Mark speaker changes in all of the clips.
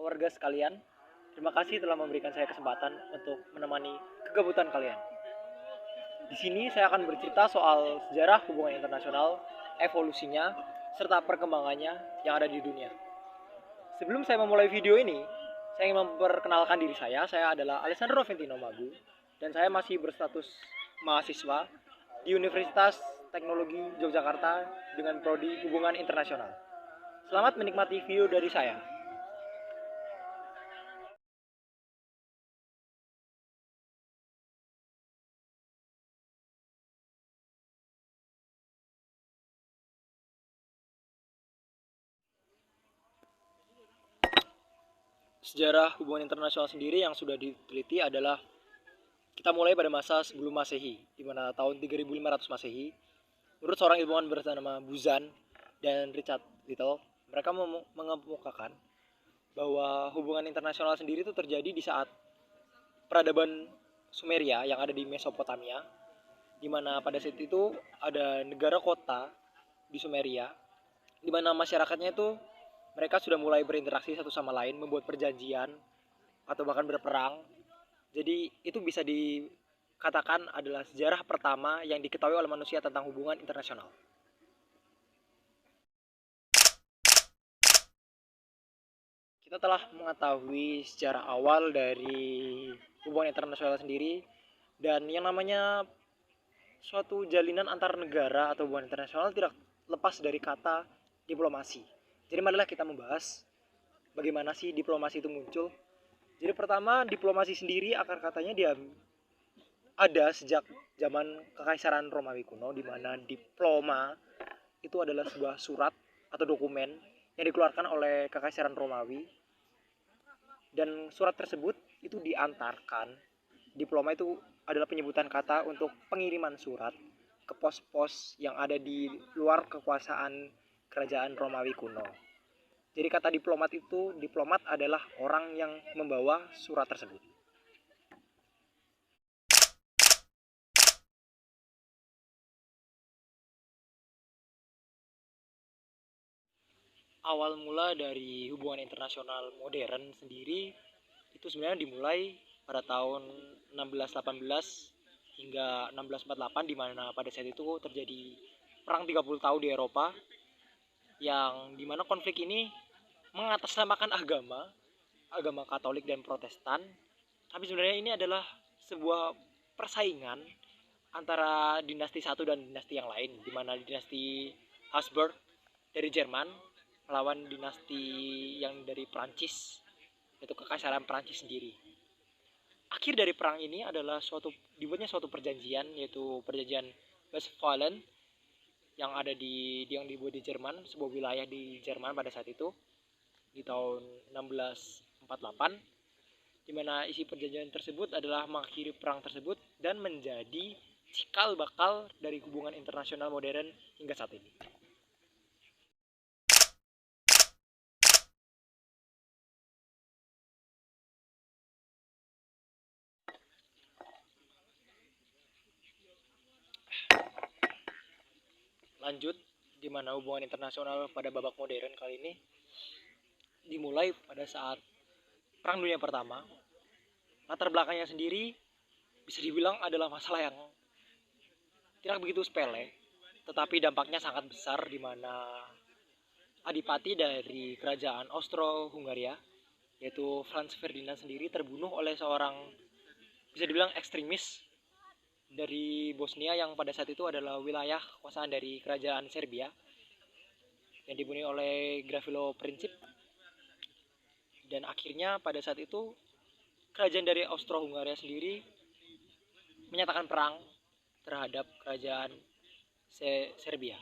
Speaker 1: warga sekalian. Terima kasih telah memberikan saya kesempatan untuk menemani kegabutan kalian. Di sini saya akan bercerita soal sejarah hubungan internasional, evolusinya, serta perkembangannya yang ada di dunia. Sebelum saya memulai video ini, saya ingin memperkenalkan diri saya. Saya adalah Alessandro Ventino Magu, dan saya masih berstatus mahasiswa di Universitas Teknologi Yogyakarta dengan prodi Hubungan Internasional. Selamat menikmati video dari saya. Sejarah hubungan internasional sendiri yang sudah diteliti adalah kita mulai pada masa sebelum Masehi, di mana tahun 3500 Masehi, menurut seorang ilmuwan bernama Buzan dan Richard Little, mereka mengemukakan bahwa hubungan internasional sendiri itu terjadi di saat peradaban Sumeria yang ada di Mesopotamia, di mana pada saat itu ada negara kota di Sumeria, di mana masyarakatnya itu mereka sudah mulai berinteraksi satu sama lain, membuat perjanjian atau bahkan berperang. Jadi itu bisa dikatakan adalah sejarah pertama yang diketahui oleh manusia tentang hubungan internasional. Kita telah mengetahui sejarah awal dari hubungan internasional sendiri, dan yang namanya suatu jalinan antar negara atau hubungan internasional tidak lepas dari kata diplomasi. Jadi marilah kita membahas bagaimana sih diplomasi itu muncul. Jadi pertama, diplomasi sendiri akar katanya dia ada sejak zaman Kekaisaran Romawi kuno, di mana diploma itu adalah sebuah surat atau dokumen yang dikeluarkan oleh Kekaisaran Romawi, dan surat tersebut itu diantarkan. Diploma itu adalah penyebutan kata untuk pengiriman surat ke pos-pos yang ada di luar kekuasaan kerajaan Romawi kuno. Jadi kata diplomat adalah orang yang membawa surat tersebut. Awal mula dari hubungan internasional modern sendiri itu sebenarnya dimulai pada tahun 1618 hingga 1648, di mana pada saat itu terjadi perang 30 tahun di Eropa, yang dimana konflik ini mengatasnamakan agama Katolik dan Protestan, tapi sebenarnya ini adalah sebuah persaingan antara dinasti satu dan dinasti yang lain, di mana dinasti Habsburg dari Jerman melawan dinasti yang dari Prancis, yaitu Kekaisaran Prancis sendiri. Akhir dari perang ini adalah dibuatnya suatu perjanjian, yaitu perjanjian Westphalen yang dibuat di Jerman, sebuah wilayah di Jerman pada saat itu di tahun 1648, di mana isi perjanjian tersebut adalah mengakhiri perang tersebut dan menjadi cikal bakal dari hubungan internasional modern hingga saat ini. Lanjut, di mana hubungan internasional pada babak modern kali ini dimulai pada saat Perang Dunia Pertama. Latar belakangnya sendiri bisa dibilang adalah masalah yang tidak begitu sepele, tetapi dampaknya sangat besar, di mana adipati dari kerajaan Austro-Hungaria, yaitu Franz Ferdinand sendiri, terbunuh oleh seorang bisa dibilang ekstremis dari Bosnia yang pada saat itu adalah wilayah kekuasaan dari kerajaan Serbia, yang dibunuh oleh Gavrilo Princip. Dan akhirnya pada saat itu kerajaan dari Austro-Hungaria sendiri menyatakan perang terhadap kerajaan Serbia.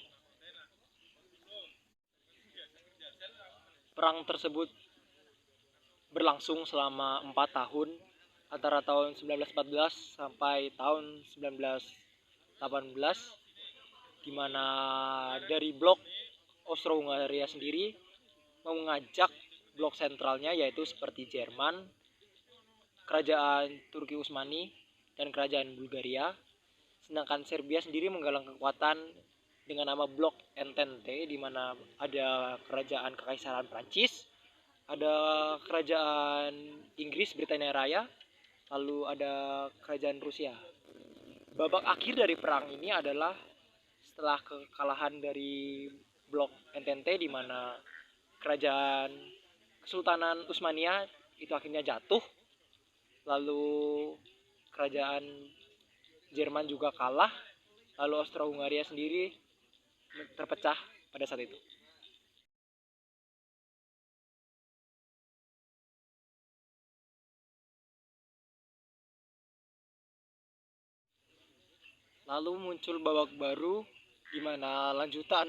Speaker 1: Perang tersebut berlangsung selama 4 tahun, antara tahun 1914 sampai tahun 1918, di mana dari blok Austro-Hungaria sendiri mengajak blok sentralnya, yaitu seperti Jerman, kerajaan Turki Utsmani, dan kerajaan Bulgaria. Sedangkan Serbia sendiri menggalang kekuatan dengan nama Blok Entente, di mana ada kerajaan Kekaisaran Prancis, Ada kerajaan Inggris Britania Raya, lalu ada kerajaan Rusia. Babak akhir dari perang ini adalah setelah kekalahan dari blok Entente, di mana kerajaan Kesultanan Utsmania itu akhirnya jatuh, lalu kerajaan Jerman juga kalah, lalu Austro-Hungaria sendiri terpecah pada saat itu. Lalu muncul babak baru di mana lanjutan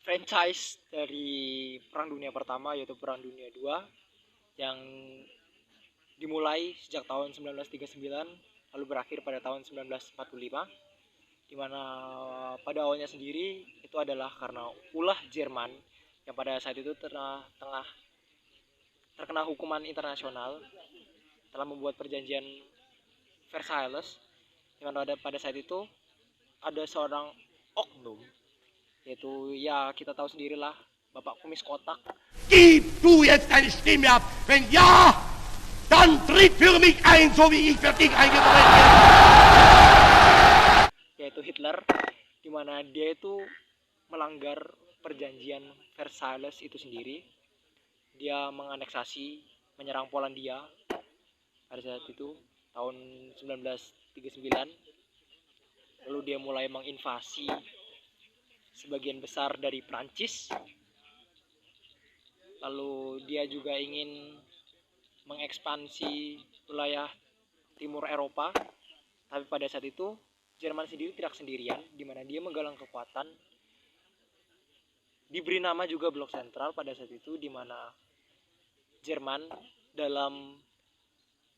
Speaker 1: franchise dari Perang Dunia Pertama, yaitu Perang Dunia II, yang dimulai sejak tahun 1939 lalu berakhir pada tahun 1945, di mana pada awalnya sendiri itu adalah karena ulah Jerman yang pada saat itu tengah terkena hukuman internasional telah membuat perjanjian Versailles, di mana pada saat itu ada seorang oknum, yaitu ya kita tahu sendirilah, Bapak Kumis Kotak.
Speaker 2: Gib du jetzt deine Stimme ab. Wenn ja, dann tritt für mich ein, so wie ich für dich eingetreten bin.
Speaker 1: Yaitu Hitler, di mana dia itu melanggar perjanjian Versailles itu sendiri. Dia menganeksasi, menyerang Polandia pada saat itu tahun 1939. Lalu dia mulai menginvasi sebagian besar dari Prancis. Lalu dia juga ingin mengekspansi wilayah timur Eropa. Tapi pada saat itu Jerman sendiri tidak sendirian, di mana dia menggalang kekuatan. Diberi nama juga Blok Sentral pada saat itu, di mana Jerman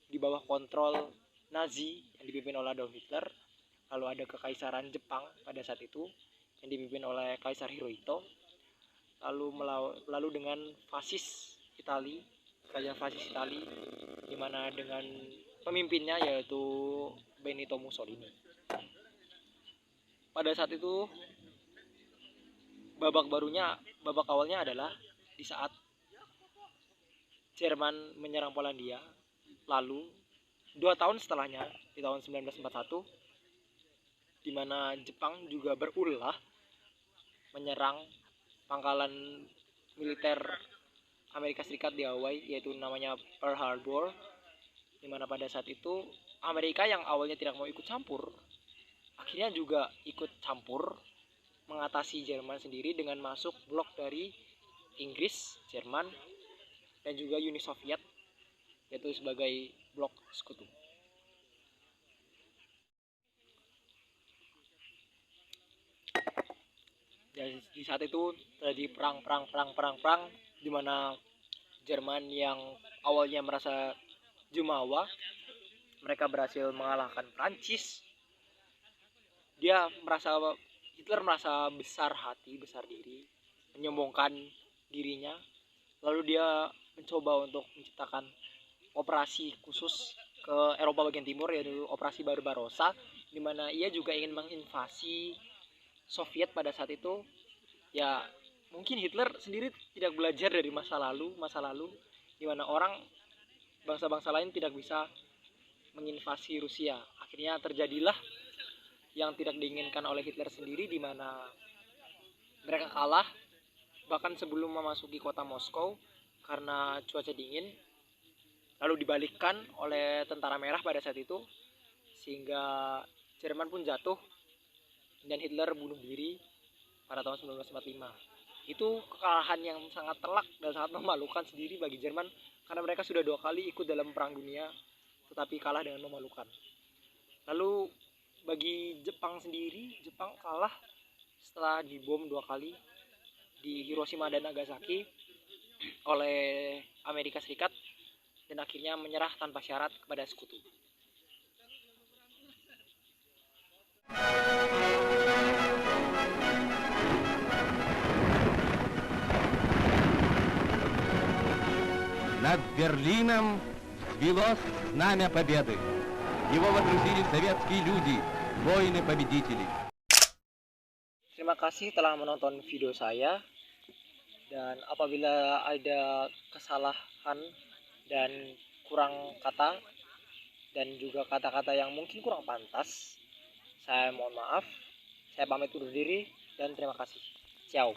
Speaker 1: di bawah kontrol Nazi yang dipimpin oleh Adolf Hitler. Lalu ada Kekaisaran Jepang pada saat itu yang dipimpin oleh Kaisar Hirohito. Lalu dengan fasis Itali, kerajaan fasis Itali, di mana dengan pemimpinnya yaitu Benito Mussolini. Pada saat itu babak awalnya adalah di saat Jerman menyerang Polandia. Lalu 2 tahun setelahnya, di tahun 1941, di mana Jepang juga berulah menyerang pangkalan militer Amerika Serikat di Hawaii, yaitu namanya Pearl Harbor, di mana pada saat itu Amerika yang awalnya tidak mau ikut campur, akhirnya juga ikut campur mengatasi Jerman sendiri dengan masuk blok dari Inggris, Jerman, dan juga Uni Soviet, yaitu sebagai blok sekutu. Dan di saat itu terjadi perang, di mana Jerman yang awalnya merasa jumawa, mereka berhasil mengalahkan Prancis. Hitler merasa besar hati, besar diri, menyombongkan dirinya. Lalu dia mencoba untuk menciptakan operasi khusus ke Eropa bagian timur, yaitu Operasi Barbarossa, di mana ia juga ingin menginvasi Soviet pada saat itu. Ya, mungkin Hitler sendiri tidak belajar dari masa lalu, di mana bangsa-bangsa lain tidak bisa menginvasi Rusia. Akhirnya terjadilah yang tidak diinginkan oleh Hitler sendiri, di mana mereka kalah bahkan sebelum memasuki kota Moskow karena cuaca dingin. Lalu dibalikkan oleh tentara merah pada saat itu, sehingga Jerman pun jatuh dan Hitler bunuh diri pada tahun 1945. Itu kekalahan yang sangat telak dan sangat memalukan sendiri bagi Jerman, karena mereka sudah 2 kali ikut dalam perang dunia tetapi kalah dengan memalukan. Lalu bagi Jepang sendiri, Jepang kalah setelah dibom 2 kali di Hiroshima dan Nagasaki oleh Amerika Serikat, dan akhirnya menyerah tanpa syarat kepada sekutu.
Speaker 2: Над Берлином взвелось знамя победы. Его водрузили советские люди, воины-победители.
Speaker 1: Terima kasih telah menonton video saya. Dan apabila ada kesalahan dan kurang kata dan juga kata-kata yang mungkin kurang pantas, saya mohon maaf. Saya pamit undur diri dan terima kasih. Ciao.